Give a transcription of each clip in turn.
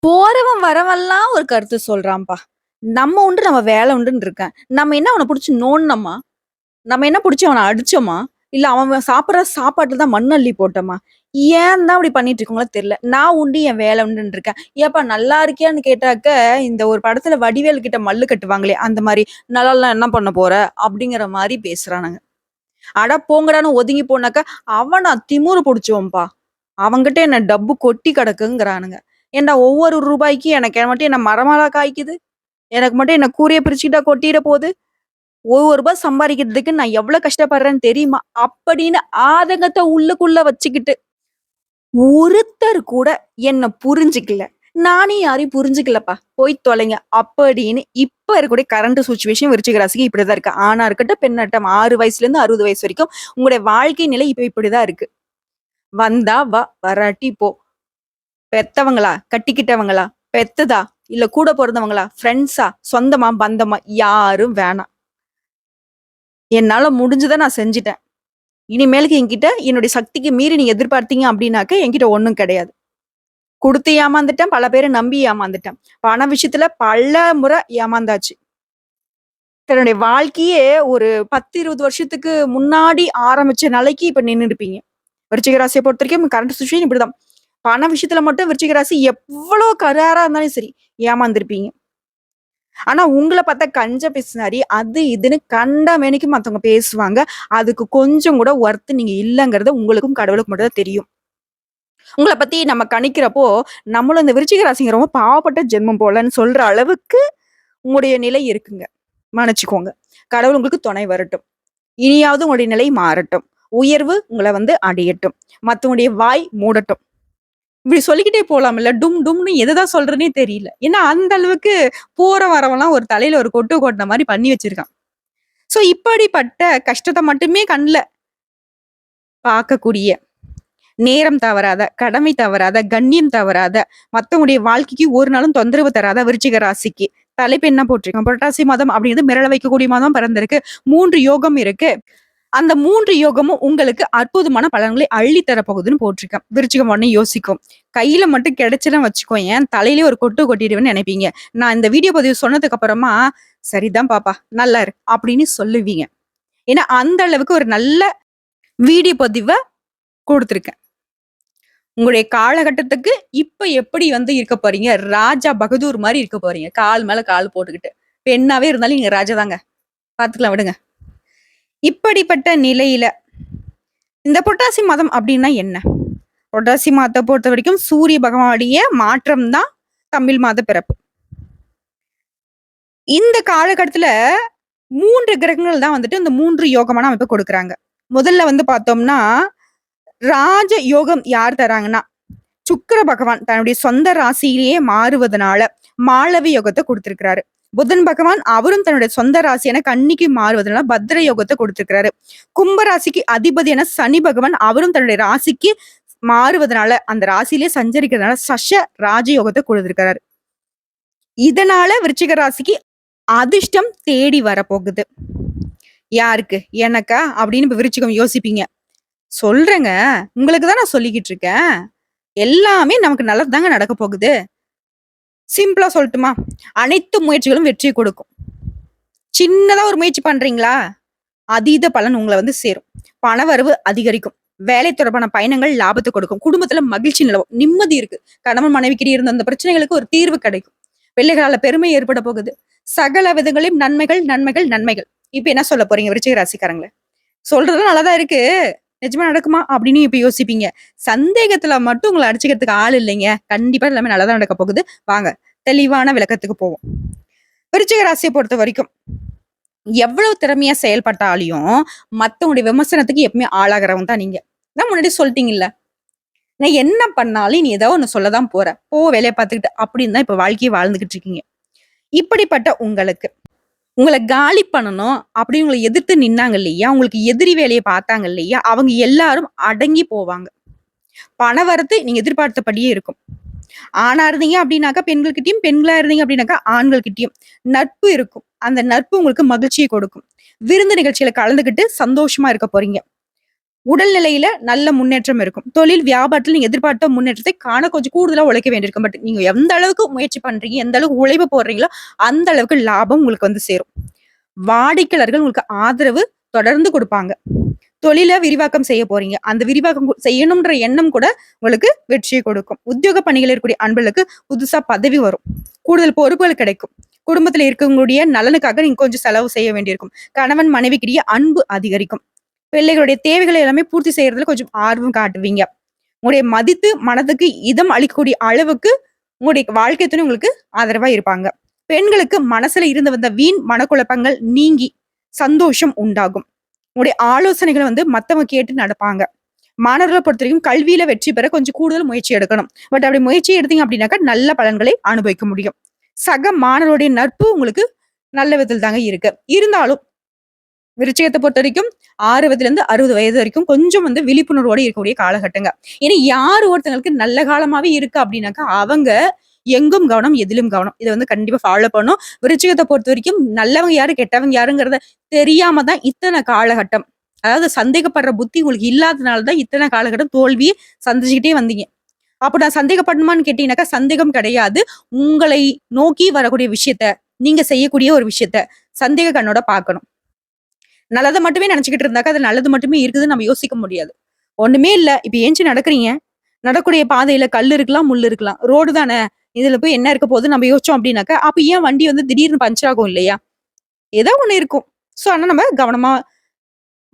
போறவன் வரவன்லாம் ஒரு கருத்து சொல்றான்ப்பா. நம்ம உண்டு, நம்ம வேலை உண்டுன்னு இருக்கேன். நம்ம என்ன அவன புடிச்சு நோண்டுனோமா? நம்ம என்ன புடிச்சு அவன அடிச்சோமா? இல்ல அவன் சாப்பிடுற சாப்பாட்டுல தான் மண்ணு அள்ளி போட்டோமா? ஏன் தான் அப்படி பண்ணிட்டு இருக்கோங்களோ தெரியல. நான் உண்டு, என் வேலை உண்டுன்னு இருக்கேன். ஏப்பா நல்லா இருக்கியான்னு கேட்டாக்க, இந்த ஒரு படத்துல வடிவேலு கிட்ட மல்லு கட்டுவாங்களே, அந்த மாரி "நல்லா இல்லனா என்ன பண்ண போற?" அப்படிங்கிற மாரி பேசுறானுங்க. அட போங்கடான்னு ஒதுங்கி போனாக்க, அவனா திமிரு புடிச்சவன்பா. அவன்கிட்ட என்ன டப்பு கொட்டி கிடக்குங்கிறானுங்க. ஏன்டா ஒவ்வொரு ரூபாய்க்கு எனக்கு மட்டும் என்ன மரமாடா காய்க்குது? எனக்கு மட்டும் என்ன கூரைய பிரிச்சுக்கிட்டா கொட்டிற போது? ரூ. 1 சம்பாரிக்கிறதுக்கு நான் எவ்ளோ கஷ்டப்படுறேன்னு தெரியுமா? அப்படின்னு ஆதங்கத்த உள்ளுக்குள்ள வச்சுக்கிட்டு, ஒருத்தர் கூட என்ன புரிஞ்சுக்கல. நானே யாரையும் புரிஞ்சுக்கலப்பா. போய் தொலைங்க. அப்படின்னு இப்ப இருக்கக்கூடிய கரண்ட் சிச்சுவேஷன் விருச்சிக ராசிக்கு இப்படிதான் இருக்கு. ஆணா இருக்கட்டும், பெண்ணாகட்டும் 6 வயசுலேருந்து 60 வயசு வரைக்கும் உங்களுடைய வாழ்க்கை நிலை இப்ப இப்படிதான் இருக்கு. வந்தா வா, வராட்டி போ. பெத்தவங்களா? கட்டிக்கிட்டவங்களா? பெத்ததா? இல்ல கூட பொறந்தவங்களா? ஃப்ரெண்ட்ஸா? சொந்தமா? பந்தமா? யாரும் வேணாம். என்னால முடிஞ்சத நான் செஞ்சுட்டேன். இனிமேலுக்கு என்கிட்ட என்னுடைய சக்திக்கு மீறி நீங்க எதிர்பார்த்தீங்க அப்டின்னாக்க, என்கிட்ட ஒண்ணும் கிடையாது. குடுத்து ஏமாந்துட்டேன். பல பேர நம்பி ஏமாந்துட்டேன். பண விஷயத்துல பல முறை ஏமாந்தாச்சு. தன்னுடைய வாழ்க்கையே ஒரு 10, 20 வருஷத்துக்கு முன்னாடி ஆரம்பிச்ச நிலைக்கு இப்ப நின்னுருப்பீங்க. விருச்சிக ராசிய பொறுத்தவரைக்கும் கரண்ட் சிச்சுவேஷன் இப்படிதான். பண விஷயத்துல மட்டும் விருச்சிக ராசி எவ்வளோ கராரா இருந்தாலும் சரி, ஏமாந்திருப்பீங்க. ஆனா உங்கள பார்த்தா கஞ்ச பிசுனாரி, அது இதுன்னு கண்டமேனிக்கு மத்தவங்க பேசுவாங்க. அதுக்கு கொஞ்சம் கூட ஒர்த் நீங்க இல்லங்கிறது உங்களுக்கும் கடவுளுக்கு மட்டும் தான் தெரியும். உங்கள பத்தி நம்ம கணிக்கிறப்போ, நம்மளும் இந்த விருச்சிக ராசிங்க ரொம்ப பாவப்பட்ட ஜென்மம் போலன்னு சொல்ற அளவுக்கு உங்களுடைய நிலை இருக்குங்க. மன்னிச்சுக்கோங்க. கடவுள் உங்களுக்கு துணை வரட்டும். இனியாவது உங்களுடைய நிலை மாறட்டும். உயர்வு உங்கள வந்து அடையட்டும். மத்தவங்களுடைய வாய் மூடட்டும். இப்படி சொல்லிக்கிட்டே போலாம்ல. டும் டும்ன்னு எததான் சொல்றதுன்னே தெரியல. ஏன்னா அந்த அளவுக்கு போற வரவன்லாம் ஒரு தலையில ஒரு கொட்டு கொட்டுன மாரி பண்ணி வச்சிருக்கான். சோ இப்படிப்பட்ட கஷ்டத்த மட்டுமே கண்ல பார்க்கக்கூடிய, நேரம் தவறாத, கடமை தவறாத, கண்ணியம் தவறாத, மத்தவங்களுடைய வாழ்க்கைக்கு ஒரு நாளும் தொந்தரவு தராத விருச்சிக ராசிக்கு தலைப்பு என்ன போட்டிருக்கோம்? புரட்டாசி மாதம் அப்படிங்கிறது மிரள வைக்கக்கூடிய மாதம் பிறந்திருக்கு. 3 யோகம் இருக்கு. அந்த 3 யோகமும் உங்களுக்கு அற்புதமான பலன்களை அள்ளி தரப்போகுதுன்னு போட்டிருக்கேன். விருச்சிகம் உடனே யோசிக்கும். கையில மட்டும் கிடைச்சுதுன்னு வச்சுக்கோயேன், தலையிலேயே ஒரு கொட்டு கொட்டிடுவேன்னு நினைப்பீங்க. நான் இந்த வீடியோ பதிவு சொன்னதுக்கு அப்புறமா, "சரிதான் பாப்பா, நல்லா இரு" அப்படின்னு சொல்லுவீங்க. ஏன்னா, அந்த அளவுக்கு ஒரு நல்ல வீடியோ பதிவ குடுத்துருக்கேன். உங்களுடைய காலகட்டத்துக்கு இப்ப எப்படி வந்து இருக்க போறீங்க? ராஜா பகதூர் மாரி இருக்க போறீங்க. கால் மேல கால் போட்டுக்கிட்டு. பெண்ணாவே இருந்தாலும் நீங்க ராஜா தாங்க. பாத்துக்கலாம் விடுங்க. இப்படிப்பட்ட நிலையில இந்த புரட்டாசி மாதம் அப்டின்னா என்ன? புரட்டாசி மாதத்த பொறுத்தவரைக்கும் சூரிய பகவானுடைய மாற்றம் தான் தமிழ் மாத பிறப்பு. இந்த காலகட்டத்துல 3 கிரகங்கள் தான் வந்துட்டு இந்த 3 யோகமான அமைப்ப கொடுக்குறாங்க. முதல்ல வந்து பார்த்தோம்னா, ராஜ யோகம் யார் தராங்கன்னா, சுக்கிர பகவான் தன்னுடைய சொந்த ராசியிலேயே மாறுவதனால மாளவி யோகத்த குடுத்திருக்கிறாரு. புதன் பகவான் அவரும் தன்னுடைய சொந்த ராசியான கன்னிக்கு மாறுவதனால பத்ர யோகத்த குடுத்திருக்கிறாரு. கும்ப ராசிக்கு அதிபதியான சனி பகவான் அவரும் தன்னுடைய ராசிக்கு மாறுவதனால, அந்த ராசியிலேயே சஞ்சரிக்கிறதுனால சஷ ராஜயோகத்த குடுத்திருக்கிறாரு. இதனால விருச்சிக ராசிக்கு அதிர்ஷ்டம் தேடி வரப்போகுது. யாருக்கு? எனக்கா? அப்படின்னு இப்ப விருச்சிகம் யோசிப்பீங்க. சொல்றேங்க. உங்களுக்கு தான் நான் சொல்லிக்கிட்டு இருக்கேன். எல்லாமே நமக்கு நல்லது தாங்க நடக்க போகுது. சிம்பிளா சொல்லட்டுமா? அனைத்து முயற்சிகளும் வெற்றி கொடுக்கும். சின்னதா ஒரு முயற்சி பண்றீங்களா? அதீத பலன் உங்கள வந்து சேரும். பணவரவு அதிகரிக்கும். வேலை தொடர்பான பயணங்கள் லாபத்த கொடுக்கும். குடும்பத்துல மகிழ்ச்சி நிலவும். நிம்மதி இருக்கு. கணவன் மனைவிக்கிடையே இருந்த அந்த பிரச்சனைகளுக்கு ஒரு தீர்வு கிடைக்கும். பிள்ளைகளால பெருமை ஏற்பட போகுது. சகல விதங்களையும் நன்மைகள், நன்மைகள், நன்மைகள். இப்ப என்ன சொல்ல போறீங்க விருச்சிக ராசிக்காரங்களே? சொல்றதெல்லாம் நல்லா தான் இருக்கு. நிஜமா நடக்குமா? அப்படின்னு இப்ப யோசிப்பீங்க. சந்தேகத்துல மட்டும் உங்கள அடிச்சுக்கிறதுக்கு ஆள் இல்லைங்க. கண்டிப்பா எல்லாமே நல்லா தான் நடக்க போகுது. வாங்க தெளிவான விளக்கத்துக்கு போவோம். விருச்சிக ராசிய பொறுத்தவரைக்கும் எவ்வளவு திறமையா செயல்பட்டாலும், மத்தவங்களுடைய விமர்சனத்துக்கு எப்பவுமே ஆளாகுறவங்க தான் நீங்க. நான் முன்னாடி சொல்ட்டீங்கல்ல. நான் என்ன பண்ணாலும் நீ ஏதோ ஒண்ணு சொல்ல தான் போற. போ வேலைய பார்த்துக்கிட்டு அப்படின்னு தான் இப்ப வாழ்க்கைய வாழ்ந்துகிட்டு இருக்கீங்க. இப்படிப்பட்ட உங்களுக்கு, உங்கள காலி பண்ணணும் அப்படின்னு உங்கள எதிர்த்து நின்னாங்க இல்லையா? உங்களுக்கு எதிரி வேலைய பார்த்தாங்க இல்லையா? அவங்க எல்லாரும் அடங்கி போவாங்க. பண வரத்து நீங்க எதிர்பார்த்தபடியே இருக்கும். ஆணா இருந்தீங்க அப்படின்னாக்கா பெண்கள்கிட்டயும், பெண்களா இருந்தீங்க அப்படின்னாக்கா ஆண்கள்கிட்டயும் நட்பு இருக்கும். அந்த நட்பு உங்களுக்கு மகிழ்ச்சிய கொடுக்கும். விருந்து நிகழ்ச்சியில கலந்துக்கிட்டு சந்தோஷமா இருக்க போறீங்க. உடல்நிலையில நல்ல முன்னேற்றம் இருக்கும். தொழில், வியாபாரத்துல நீங்க எதிர்பார்த்த முன்னேற்றத்தை காண கொஞ்சம் கூடுதலா உழைக்க வேண்டியிருக்கும். பட் நீங்க எந்த அளவுக்கு முயற்சி பண்றீங்க, எந்த அளவுக்கு உழைப்பு போடுறீங்களோ, அந்த அளவுக்கு லாபம் உங்களுக்கு வந்து சேரும். வாடிக்கையாளர்கள் உங்களுக்கு ஆதரவு தொடர்ந்து குடுப்பாங்க. தொழில விரிவாக்கம் செய்ய போறீங்க. அந்த விரிவாக்கம் செய்யணும்ன்ற எண்ணம் கூட உங்களுக்கு வெற்றியை கொடுக்கும். உத்தியோக பணிகள் இருக்கக்கூடிய அன்பர்களுக்கு புதுசா பதவி வரும். கூடுதல் பொறுப்புகள் கிடைக்கும். குடும்பத்துல இருக்கவங்களுடைய நலனுக்காக நீங்க கொஞ்சம் செலவு செய்ய வேண்டியிருக்கும். கணவன் மனைவிக்கிடையே அன்பு அதிகரிக்கும். பிள்ளைகளுடைய தேவைகளை எல்லாமே பூர்த்தி செய்யறதுல கொஞ்சம் ஆர்வம் காட்டுவீங்க. உங்களுடைய மதித்து மனதுக்கு இதம் அளிக்கக்கூடிய அளவுக்கு உங்களுடைய வாழ்க்கை துணை உங்களுக்கு ஆதரவா இருப்பாங்க. பெண்களுக்கு மனசுல இருந்து வந்த வீண் மனக்குழப்பங்கள் நீங்கி சந்தோஷம் உண்டாகும். உங்களுடைய ஆலோசனைகளை வந்து மத்தவங்க கேட்டு நடப்பாங்க. மாணவர்களை பொறுத்த வரைக்கும் கல்வியில வெற்றி பெற கொஞ்சம் கூடுதல் முயற்சி எடுக்கணும். பட் அப்படி முயற்சி எடுத்தீங்க அப்படின்னாக்கா நல்ல பலன்களை அனுபவிக்க முடியும். சக மாணவருடைய நட்பு உங்களுக்கு நல்ல விதத்தில் தாங்க இருக்கு. இருந்தாலும் விருச்சிகத்தை பொறுத்த வரைக்கும் 6 வயதுல இருந்து 60 வயது வரைக்கும் கொஞ்சம் வந்து விழிப்புணர்வோட இருக்கக்கூடிய காலகட்டங்க. ஏன்னா யார் ஒருத்தங்களுக்கு நல்ல காலமாவே இருக்கு அப்படின்னாக்கா அவங்க எங்கும் கவனம், எதிலும் கவனம். இத வந்து கண்டிப்பா ஃபாலோ பண்ணும். விருச்சிகத்தை பொறுத்த வரைக்கும் நல்லவங்க யாரு, கெட்டவங்க யாருங்கிறத தெரியாம தான் இத்தனை காலகட்டம். அதாவது சந்தேகப்படுற புத்தி உங்களுக்கு இல்லாதனால தான் இத்தனை காலகட்டம் தோல்வியை சந்திச்சுக்கிட்டே வந்தீங்க. அப்ப நான் சந்தேகப்படணுமான்னு கேட்டீங்கன்னாக்கா சந்தேகம் கிடையாது. உங்களை நோக்கி வரக்கூடிய விஷயத்த, நீங்க செய்யக்கூடிய ஒரு விஷயத்த சந்தேக கண்ணோட பார்க்கணும். நல்லத மட்டுமே நினைச்சுக்கிட்டு இருந்தாக்கா, அது நல்லது மட்டுமே இருக்குதுன்னு நம்ம யோசிக்க முடியாது. ஒண்ணுமே இல்ல. இப்ப ஏஞ்சி நடக்குறீங்க. நடக்கூடிய பாதையில கல் இருக்கலாம், முள் இருக்கலாம். ரோடு தானே. இதுல போய் என்ன இருக்க போகுது நம்ம யோசிச்சோம் அப்படின்னாக்கா, அப்ப ஏன் வண்டி வந்து திடீர்னு பஞ்சர் ஆகும் இல்லையா? ஏதோ ஒண்ணு இருக்கும். சோ ஆனா நம்ம கவனமா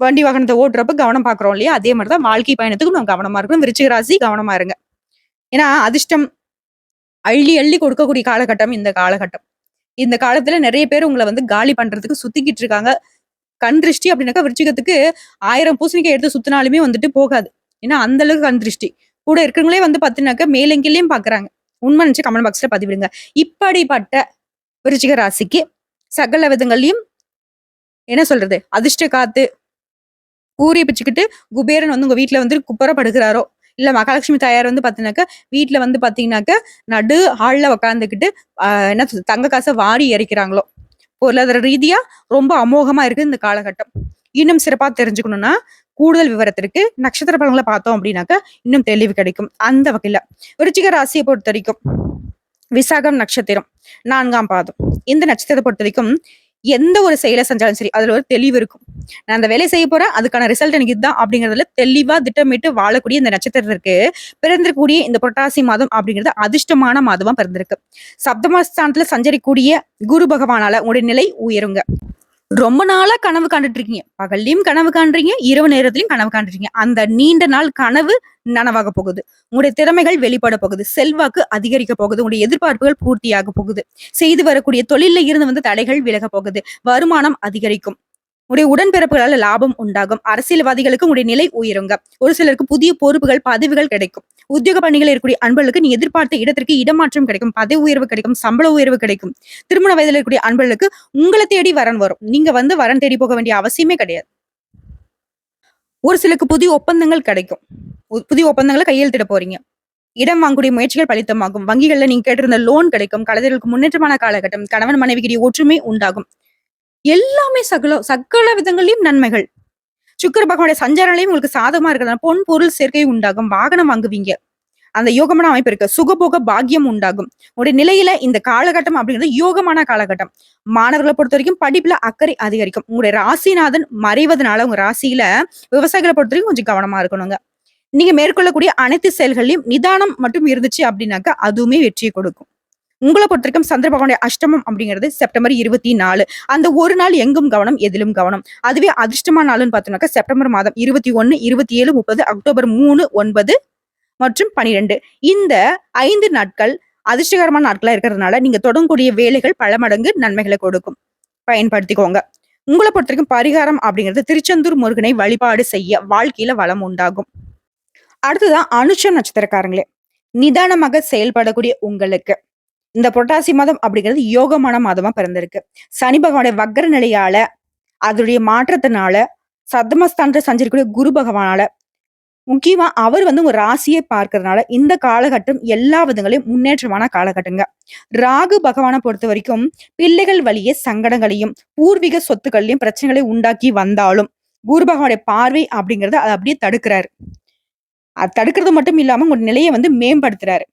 வண்டி வாகனத்த ஓட்டுறப்ப கவனம் பார்க்குறோம் இல்லையா? அதே மாரி தான் வாழ்க்கை பயணத்துக்கும் நம்ம கவனமா இருக்கணும். விருச்சிக ராசி கவனமா இருங்க. ஏன்னா அதிர்ஷ்டம் அள்ளி அள்ளி கொடுக்கக்கூடிய காலகட்டம் இந்த காலகட்டம். இந்த காலத்துல நெறைய பேர் உங்கள வந்து காலி பண்றதுக்கு சுத்திக்கிட்டு இருக்காங்க. கண் திருஷ்டி அப்படின்னாக்கா விருச்சிகத்துக்கு 1000 பூசணிக்காய் எடுத்து சுத்தினாலுமே வந்துட்டு போகாது. ஏன்னா அந்த அளவுக்கு கண் திருஷ்டி. கூட இருக்கிறவங்களே வந்து பாத்தீங்கன்னாக்கா மேலும் கீழயும் பாக்குறாங்க. உண்மை நினைச்சு கமெண்ட் பாக்ஸ்ல பதிவிடுங்க. இப்படிப்பட்ட விருச்சிக ராசிக்கு சகல விதங்களையும் என்ன சொல்றது? அதிர்ஷ்ட காத்து கூரிய பிச்சுக்கிட்டு குபேரன் வந்து உங்க வீட்டுல வந்து குப்பர படுக்கிறாரோ, இல்ல மகாலட்சுமி தாயார் வந்து பாத்தீங்கன்னாக்கா வீட்டுல வந்து பாத்தீங்கன்னாக்கா நடு ஹால்ல உட்காந்துக்கிட்டு என்ன சொல்றது, தங்க காசை வாரி இறைக்கிறாங்களோ, பொருளாதார ரீதியா ரொம்ப அமோகமா இருக்கு இந்த காலகட்டம். இன்னும் சிறப்பா தெரிஞ்சுக்கணும்னா கூடுதல் விவரத்திற்கு நட்சத்திர பலன்களை பார்த்தோம் அப்படின்னாக்கா இன்னும் தெளிவு கிடைக்கும். அந்த வகையில விருச்சிக ராசியை பொறுத்த வரைக்கும் விசாகம் நட்சத்திரம் 4ஆம் பாதம். இந்த நட்சத்திரத்தை பொறுத்த வரைக்கும் எந்த ஒரு செயலை செஞ்சாலும் சரி அதுல ஒரு தெளிவு இருக்கும். நான் அந்த வேலையை செய்ய போறேன், அதுக்கான ரிசல்ட் எனக்கு இதுதான் அப்படிங்கறதுல தெளிவா திட்டமிட்டு வாழக்கூடிய இந்த நட்சத்திரத்திற்கு பிறந்திருக்கக்கூடிய இந்த புரட்டாசி மாதம் அப்படிங்கிறது அதிர்ஷ்டமான மாதமா பிறந்திருக்கு. சப்தமஸ்தானத்துல சஞ்சரிக்கூடிய குரு பகவானால உங்களுடைய நிலை உயருங்க. ரொம்ப நாளா கனவு காண்டுட்டு இருக்கீங்க. பகல்லையும் கனவு காண்றீங்க, இரவு நேரத்திலயும் கனவு காண்றீங்க. அந்த நீண்ட நாள் கனவு நனவாக போகுது. உங்களுடைய திறமைகள் வெளிப்பட போகுது. செல்வாக்கு அதிகரிக்க போகுது. உங்களுடைய எதிர்பார்ப்புகள் பூர்த்தியாக போகுது. செய்து வரக்கூடிய தொழில இருந்து வந்து தடைகள் விலக போகுது. வருமானம் அதிகரிக்கும். உங்களுடைய உடன்பிறப்புகளால லாபம் உண்டாகும். அரசியல்வாதிகளுக்கு உங்களுடைய நிலை உயருங்க. ஒரு சிலருக்கு புதிய பொறுப்புகள், பதவிகள் கிடைக்கும். உத்தியோக பணிகள் இருக்கக்கூடிய அன்பர்களுக்கு நீ எதிர்பார்த்த இடத்திற்கு இடமாற்றம் கிடைக்கும். பதவி உயர்வு கிடைக்கும். சம்பள உயர்வு கிடைக்கும். திருமண வயதில் இருக்கக்கூடிய அன்பர்களுக்கு உங்களை தேடி வரன் வரும். நீங்க வந்து வரன் தேடி போக வேண்டிய அவசியமே கிடையாது. ஒரு சிலருக்கு புதிய ஒப்பந்தங்கள் கிடைக்கும். புதிய ஒப்பந்தங்களை கையெழுத்திட போறீங்க. இடம் வாங்கக்கூடிய முயற்சிகள் பலித்தமாகும். வங்கிகள்ல நீங்க கேட்டிருந்த லோன் கிடைக்கும். கலைஞர்களுக்கு முன்னேற்றமான காலகட்டம். கணவன் மனைவிக்கிடையே ஒற்றுமை உண்டாகும். எல்லாமே சகல விதங்களையும் நன்மைகள். சுக்கிர பகவானுடைய சஞ்சாரங்களையும் உங்களுக்கு சாதகமா இருக்கிறதுனால பொன் பொருள் சேர்க்கை உண்டாகும். வாகனம் வாங்குவீங்க. அந்த யோகமான அமைப்பு இருக்கு. சுகபோக பாக்கியம் உண்டாகும். உடைய நிலையில இந்த காலகட்டம் அப்படிங்கிறது யோகமான காலகட்டம். மாணவர்களை பொறுத்த வரைக்கும் படிப்புல அக்கறை அதிகரிக்கும். உங்களுடைய ராசிநாதன் மறைவதனால உங்க ராசியில விவசாயிகளை பொறுத்த வரைக்கும் கொஞ்சம் கவனமா இருக்கணுங்க. நீங்க மேற்கொள்ளக்கூடிய அனைத்து செயல்களையும் நிதானம் மட்டும் இருந்துச்சு அப்படின்னாக்கா அதுவுமே வெற்றியை கொடுக்கும். உங்களை பொறுத்த வரைக்கும் சந்திர பகவானுடைய அஷ்டமம் அப்படிங்கிறது செப்டம்பர் 24. அந்த ஒரு நாள் எங்கும் கவனம், எதிலும் கவனம். அதுவே அதிர்ஷ்டமான நாள்னு பார்த்தோம்னாக்கா செப்டம்பர் மாதம் 21, 27, 30, அக்டோபர் 3, 9 மற்றும் 12. இந்த 5 நாட்கள் அதிர்ஷ்டகரமான நாட்களா இருக்கிறதுனால நீங்க தொடங்கக்கூடிய வேலைகள் பல மடங்கு நன்மைகளை கொடுக்கும். பயன்படுத்திக்கோங்க. உங்களை பொறுத்த வரைக்கும் பரிகாரம் அப்படிங்கிறது திருச்செந்தூர் முருகனை வழிபாடு செய்ய வாழ்க்கையில வளம் உண்டாகும். அடுத்ததான் அனுஷம் நட்சத்திரக்காரங்களே, நிதானமாக செயல்படக்கூடிய உங்களுக்கு இந்த புரட்டாசி மாதம் அப்படிங்கிறது யோகமான மாதமா பிறந்திருக்கு. சனி பகவானுடைய வக்ர நிலையால, அதனுடைய மாற்றத்தினால, சப்தமஸ்தானத்துல சஞ்சரிக்கூடிய குரு பகவானால, முக்கியமா அவர் வந்து உங்க ராசியை பார்க்கறதுனால இந்த காலகட்டம் எல்லா விதங்களையும் முன்னேற்றமான காலகட்டங்க. ராகு பகவானை பொறுத்த வரைக்கும் பிள்ளைகள் வழியே சங்கடங்களையும் பூர்வீக சொத்துக்களையும் பிரச்சனைகளை உண்டாக்கி வந்தாலும் குரு பகவானுடைய பார்வை அப்படிங்கிறது அத அப்படியே தடுக்கிறாரு. அது தடுக்கிறது மட்டும் இல்லாம உங்க நிலைய வந்து மேம்படுத்துறாரு.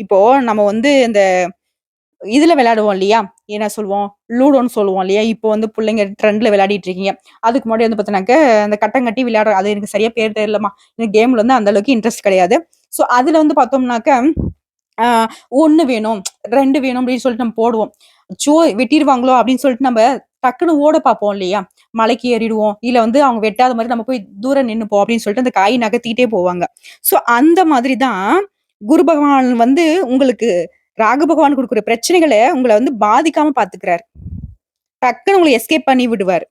இப்போ நம்ம வந்து இந்த இதுல விளையாடுவோம் இல்லையா? என்ன சொல்லுவோம்? லூடோன்னு சொல்லுவோம் இல்லையா? இப்போ வந்து புள்ளைங்க ட்ரெண்ட்ல விளையாடிட்டு இருக்கீங்க. அதுக்கு முன்னாடி வந்து பார்த்தீங்கன்னாக்க, அந்த கட்டங்கட்டி விளையாடுற அது எனக்கு சரியா பேர் தெரியலம்மா. எனக்கு கேம்ல வந்து அந்த அளவுக்கு இன்ட்ரெஸ்ட் கிடையாது. ஸோ அதுல வந்து பார்த்தோம்னாக்க, ஆ 1 வேணும், 2 வேணும் அப்படின்னு சொல்லிட்டு நம்ம போடுவோம். அச்சோ! வெட்டிருவாங்களோ அப்படின்னு சொல்லிட்டு நம்ம டக்குனு ஓட பார்ப்போம் இல்லையா? மலைக்கு ஏறிடுவோம். இல்ல வந்து அவங்க வெட்டாத மாரி நம்ம போய் தூரம் நின்னுப்போம் அப்படின்னு சொல்லிட்டு அந்த காய் நகர்த்திட்டே போவாங்க. ஸோ அந்த மாதிரி தான் குரு பகவான் வந்து உங்களுக்கு ராகு பகவான் குடுக்குற பிரச்சனைகள உங்கள வந்து பாதிக்காம பார்த்துக்கிறாரு. டக்குனு உங்கள எஸ்கேப் பண்ணி விடுவாரு.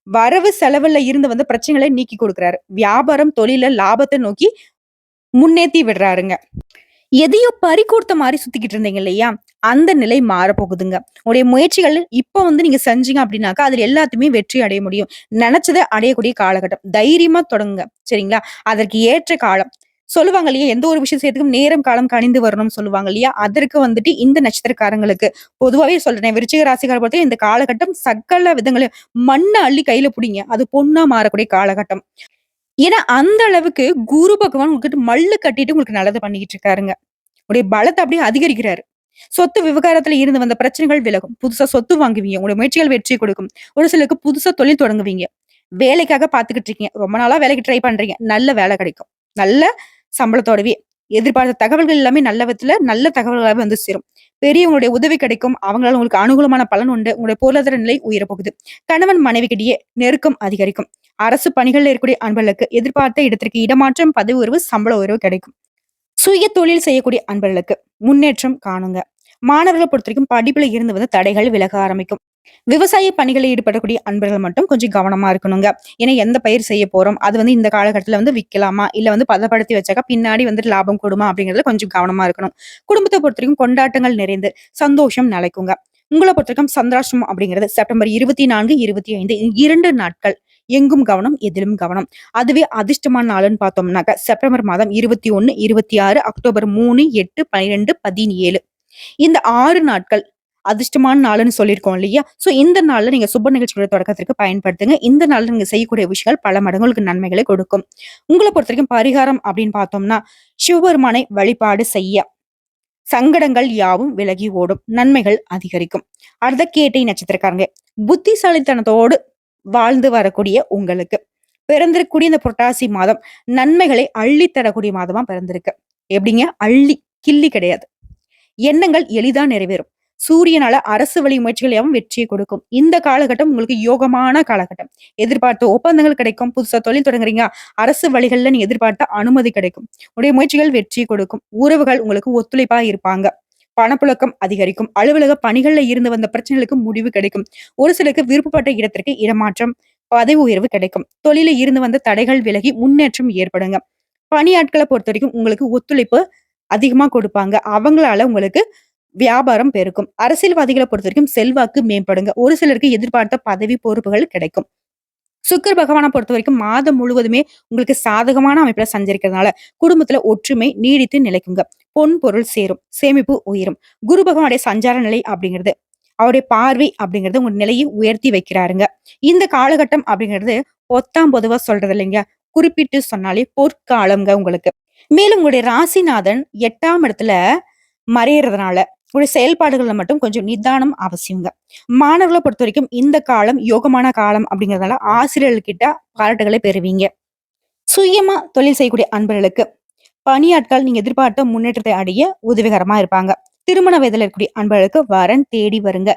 வரவு செலவுல இருந்து வந்த பிரச்சனைகள நீக்கி குடுக்குறாரு. வியாபாரம், தொழில்ல லாபத்த நோக்கி முன்னேத்தி விடுறாருங்க. எதையோ பறிகோர்த்த மாரி சுத்திக்கிட்டு இருந்தீங்க இல்லையா? அந்த நிலை மாறப்போகுதுங்க. உங்களுடைய முயற்சிகள் இப்ப வந்து நீங்க செஞ்சீங்க அப்டின்னாக்கா, அதுல எல்லாத்தையுமே வெற்றி அடைய முடியும். நெனச்சத அடையக்கூடிய காலகட்டம். தைரியமா தொடங்குங்க. சரிங்களா? அதற்கு ஏற்ற காலம். சொல்லுவாங்க இல்லையா? எந்த ஒரு விஷயம் செய்யறதுக்கும் நேரம், காலம் கணிந்து வரணும்னு சொல்லுவாங்க இல்லையா? அதற்கு வந்துட்டு இந்த நட்சத்திரக்காரங்களுக்கு பொதுவாவே சொல்றேன். விருச்சிக ராசிக்கார பொறுத்தவரை இந்த காலகட்டம் சகல விதங்களையும் மண்ண அள்ளி கையில புடிங்க. அது பொன்னா மாறக்கூடிய காலகட்டம். ஏன்னா, அந்த அளவுக்கு குரு பகவான் உங்ககிட்ட மல்லு கட்டிட்டு உங்களுக்கு நல்லது பண்ணிக்கிட்டு இருக்காருங்க. உடைய பலத்த அப்படியே அதிகரிக்கிறாரு. சொத்து விவகாரத்துல இருந்து வந்த பிரச்சனைகள் விலகும். புதுசா சொத்து வாங்குவீங்க. உங்களுடைய முயற்சிகள் வெற்றி கொடுக்கும். ஒரு சிலருக்கு புதுசா தொழில் தொடங்குவீங்க. வேலைக்காக பார்த்துக்கிட்டு இருக்கீங்க. ரொம்ப நாளா வேலைக்கு ட்ரை பண்றீங்க. நல்ல வேலை கிடைக்கும். நல்ல சம்பளத்தோடவே எதிர்பார்த்த தகவல்கள் எல்லாமே நல்ல விதத்துல நல்ல தகவல்களாவே வந்து சேரும். பெரியவங்களுடைய உதவி கிடைக்கும். அவங்களால உங்களுக்கு அனுகூலமான பலன் உண்டு. உங்களுடைய பொருளாதார நிலை உயரப்போகுது. கணவன் மனைவிக்கிடையே நெருக்கம் அதிகரிக்கும். அரசு பணிகள்ல இருக்கக்கூடிய அன்பர்களுக்கு எதிர்பார்த்த இடத்திற்கு இடமாற்றம், பதவி உயர்வு, சம்பள உயர்வு கிடைக்கும். சுய தொழில் செய்யக்கூடிய அன்பர்களுக்கு முன்னேற்றம் காணுங்க. மாணவர்களை பொறுத்தவரைக்கும் படிப்புல இருந்து வந்து தடைகள் விலக ஆரம்பிக்கும். விவசாய பணிகளில் ஈடுபடக்கூடிய அன்பர்கள் மட்டும் கொஞ்சம் கவனமா இருக்கணுங்க. ஏன்னா எந்த பயிர் செய்ய போறோம்? அது வந்து இந்த காலகட்டத்துல வந்து விக்கலாமா? இல்ல வந்து பதப்படுத்தி வச்சாக்கா பின்னாடி வந்துட்டு லாபம் கூடுமா? அப்படிங்கிறதுல கொஞ்சம் கவனமா இருக்கணும். குடும்பத்த பொறுத்தவரைக்கும் கொண்டாட்டங்கள் நிறைந்து சந்தோஷம் நிலைக்குங்க. உங்கள பொறுத்தவரைக்கும் சந்திராஷ்டமம் அப்படிங்கிறது செப்டம்பர் 24, 25 2 நாட்கள். எங்கும் கவனம், எதிலும் கவனம். அதுவே அதிர்ஷ்டமான நாளுன்னு பார்த்தோம்னாக்க செப்டம்பர் மாதம் 21, 26, அக்டோபர் 3, 8, 12, 17 இந்த 6 நாட்கள் அதிர்ஷ்டமான நாளுன்னு சொல்லியிருக்கோம் இல்லையா? சோ இந்த நாள்ல நீங்க சுப நிகழ்ச்சிகளோட தொடக்கத்திற்கு பயன்படுத்துங்க. இந்த நாள்ல நீங்க செய்யக்கூடிய விஷயங்கள் பல மடங்கு உங்களுக்கு நன்மைகளை கொடுக்கும். உங்கள பொறுத்தவரைக்கும் பரிகாரம் அப்படின்னு பார்த்தோம்னா, சிவபெருமானை வழிபாடு செய்ய சங்கடங்கள் யாவும் விலகி ஓடும். நன்மைகள் அதிகரிக்கும். அடுத்த கேட்டை நட்சத்திரக்காரங்க. புத்திசாலித்தனத்தோடு வாழ்ந்து வரக்கூடிய உங்களுக்கு பிறந்திருக்கக்கூடிய இந்த புரட்டாசி மாதம் நன்மைகளை அள்ளி தரக்கூடிய மாதமா பிறந்திருக்கு. எப்படிங்க? அள்ளி, கிள்ளி கிடையாது. எண்ணங்கள் எளிதா நிறைவேறும். சூரியனால அரசு வழி முயற்சிகள் யாவும் வெற்றியை கொடுக்கும். இந்த காலகட்டம் உங்களுக்கு யோகமான காலகட்டம். எதிர்பார்த்த ஒப்பந்தங்கள் கிடைக்கும். புதுசா தொழில் தொடங்குறீங்க. அரசு வழிகள்ல நீங்க எதிர்பார்த்த அனுமதி கிடைக்கும். உடைய முயற்சிகள் வெற்றி கொடுக்கும். உறவுகள் உங்களுக்கு ஒத்துழைப்பா இருப்பாங்க. பணப்புழக்கம் அதிகரிக்கும். அலுவலக பணிகள்ல இருந்து வந்த பிரச்சனைகளுக்கு முடிவு கிடைக்கும். ஒரு சிலருக்கு விருப்பப்பட்ட இடத்திற்கு இடமாற்றம், பதவி உயர்வு கிடைக்கும். தொழில இருந்து வந்த தடைகள் விலகி முன்னேற்றம் ஏற்படுங்க. பணியாட்கள பொறுத்தவரைக்கும் உங்களுக்கு ஒத்துழைப்பு அதிகமா கொடுப்பாங்க. அவங்களால உங்களுக்கு வியாபாரம் பெருக்கும். அரசியல்வாதிகள பொறுத்தவரைக்கும் செல்வாக்கு மேம்படுங்க. ஒரு சிலருக்கு எதிர்பார்த்த பதவி, பொறுப்புகள் கிடைக்கும். சுக்கிர பகவான பொறுத்தவரைக்கும் மாதம் முழுவதுமே உங்களுக்கு சாதகமான அமைப்புல சஞ்சரிக்கிறதுனால குடும்பத்துல ஒற்றுமை நீடித்து நிலைக்குங்க. பொன் பொருள் சேரும். சேமிப்பு உயரும். குரு பகவானுடைய சஞ்சார நிலை அப்படிங்கிறது அவருடைய பார்வை அப்படிங்கிறது உங்க நிலையை உயர்த்தி வைக்கிறாருங்க. இந்த காலகட்டம் அப்படிங்கிறது பொத்தாம் பொதுவா சொல்றது இல்லைங்க. குறிப்பிட்டு சொன்னாலே பொற்காலம்ங்க உங்களுக்கு. மேலும் உங்களுடைய ராசிநாதன் 8ஆம் இடத்துல மறையறதுனால உங்களுடைய செயல்பாடுகள்ல மட்டும் கொஞ்சம் நிதானம் அவசியங்க. மாணவர்களை பொறுத்தவரைக்கும் இந்த காலம் யோகமான காலம் அப்படிங்கிறதுனால ஆசிரியர்கள்கிட்ட பாராட்டுகளை பெறுவீங்க. சுயமா தொழில் செய்யக்கூடிய அன்பர்களுக்கு பணியாட்கள் நீங்க எதிர்பார்த்த முன்னேற்றத்தை அடைய உதவிகரமா இருப்பாங்க. திருமண வயதுல இருக்கக்கூடிய அன்பர்களுக்கு வரன் தேடி வருங்க.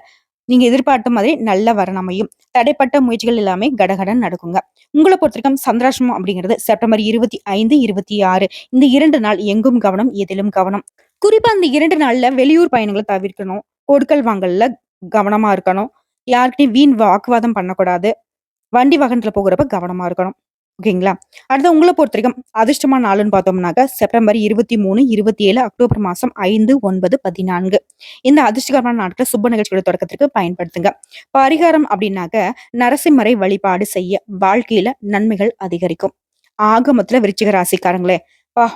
நீங்க எதிர்பார்த்த மாதிரி நல்ல வரன் அமையும். தடைப்பட்ட முயற்சிகள் எல்லாமே கடகடன் நடக்குங்க. உங்களை பொறுத்தவரைக்கும் சந்திராஷ்டமம் அப்படிங்கிறது செப்டம்பர் 25, 26 இந்த 2 நாள் எங்கும் கவனம், எதிலும் கவனம். குறிப்பா அந்த 2 நாள்ல வெளியூர் பயணங்கள தவிர்க்கணும். கொடுக்கல் வாங்கல்ல கவனமா இருக்கணும். யார்கிட்டயும் வீண் வாக்குவாதம் பண்ணக்கூடாது. வண்டி வாகனத்துல போகிறப்ப கவனமா இருக்கணும். ஓகேங்களா? அடுத்து உங்கள பொறுத்தவரைக்கும் அதிர்ஷ்டமான நாளுன்னு பார்த்தோம்னாக்க செப்டம்பர் 23, 27, அக்டோபர் மாசம் 5, 9, 14 இந்த அதிர்ஷ்டகரமான நாட்கள சுப நிகழ்ச்சிகளோட தொடக்கத்திற்கு பயன்படுத்துங்க. பரிகாரம் அப்படின்னாக்க நரசிம்மரை வழிபாடு செய்ய வாழ்க்கையில நன்மைகள் அதிகரிக்கும். ஆக மொத்தத்துல விருச்சிக ராசிக்காரங்களே,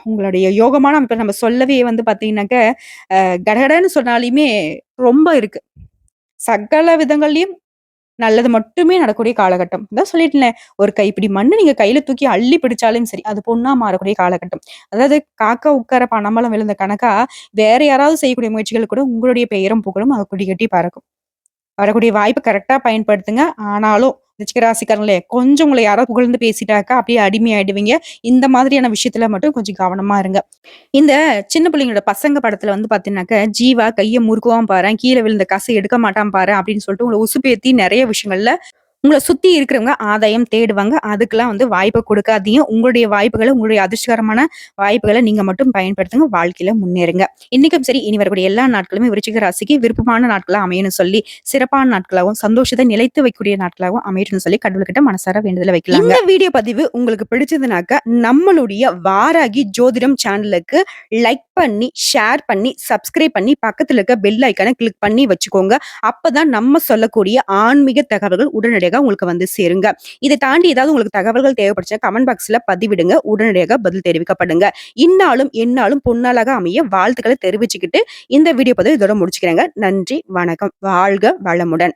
உங்களுடைய யோகமான அமைப்ப நம்ம சொல்லவே வந்து பார்த்தீங்கன்னாக்க, கடகடன்னு சொன்னாலுமே ரொம்ப இருக்கு. சகல விதங்கள்லயும் நல்லது மட்டுமே நடக்கக்கூடிய காலகட்டம். அதான் சொல்லிட்டேன்ல, ஒரு கைப்பிடி மண்ணு நீங்க கையில தூக்கி அள்ளி பிடிச்சாலும் சரி, அது பொன்னா மாறக்கூடிய காலகட்டம். அதாவது காக்கா உட்கார பனம்பழம் விழுந்த கணக்கா, வேற யாராவது செய்யக்கூடிய முயற்சிகள் கூட உங்களுடைய பெயரும், புகழும் அது கொடி கட்டி பறக்கும். வரக்கூடிய வாய்ப்ப கரெக்ட்டா பயன்படுத்துங்க. ஆனாலும் விருச்சிக ராசிக்காரங்களே, கொஞ்சம் உங்கள யாராவது புகழ்ந்து பேசிட்டாக்கா, அப்படியே அடிமையாயிடுவீங்க. இந்த மாதிரியான விஷயத்துல மட்டும் கொஞ்சம் கவனமா இருங்க. இந்த சின்ன பிள்ளைங்களோட பசங்க படத்துல வந்து பாத்தீங்கன்னாக்க, "ஜீவா கைய முறுக்குவான் பாரேன், கீழ விழுந்த காச எடுக்க மாட்டான் பாரேன்" அப்படின்னு சொல்லிட்டு உங்கள உசுப்பேத்தி நெறைய விஷயங்கள்ல உங்கள சுத்தி இருக்கிறவங்க ஆதாயம் தேடுவாங்க. அதுக்கெல்லாம் வந்து வாய்ப்ப குடுக்காதீங்க. உங்களுடைய வாய்ப்புகள, உங்களுடைய அதிர்ஷ்டகரமான வாய்ப்புகள நீங்க மட்டும் பயன்படுத்துங்க. வாழ்க்கையில முன்னேறுங்க. இன்னைக்கும் சரி, இனி வரக்கூடிய எல்லா நாட்களுமே விருச்சிக ராசிக்கு விருப்பமான நாட்களா அமையணும்னு சொல்லி, சிறப்பான நாட்களாகவும், சந்தோஷத்த நிலைத்து வைக்கக்கூடிய நாட்களாகவும் அமையட்டும்னு சொல்லி கடவுள்கிட்ட மனசார வேண்டுதல வைக்கலாங்க. இந்த வீடியோ பதிவு உங்களுக்கு பிடிச்சதுனாக்க, நம்மளுடைய வாராகி ஜோதிடம் சேனலுக்கு லைக் பண்ணி, ஷேர் பண்ணி, சப்ஸ்கிரைப் பண்ணி, பக்கத்துல இருக்க பெல் ஐகான கிளிக் பண்ணி வச்சுக்கோங்க. அப்பதான் நம்ம சொல்லக்கூடிய ஆன்மீக தகவல்கள் உடனடியாக உங்களுக்கு வந்து சேருங்க. இதை தாண்டி ஏதாவது உங்களுக்கு தகவல்கள் தேவைப்பட்டுச்சுன்னா கமெண்ட் பாக்ஸ்ல பதிவிடுங்க. உடனடியாக பதில் தெரிவிக்கப்படுங்க. இந்நாளும் எந்நாளும் பொன்னாளாக அமைய வாழ்த்துக்களை தெரிவிச்சுக்கிட்டு இந்த வீடியோ பதிவு இதோட முடிச்சுக்கிறேங்க. நன்றி, வணக்கம். வாழ்க வளமுடன்.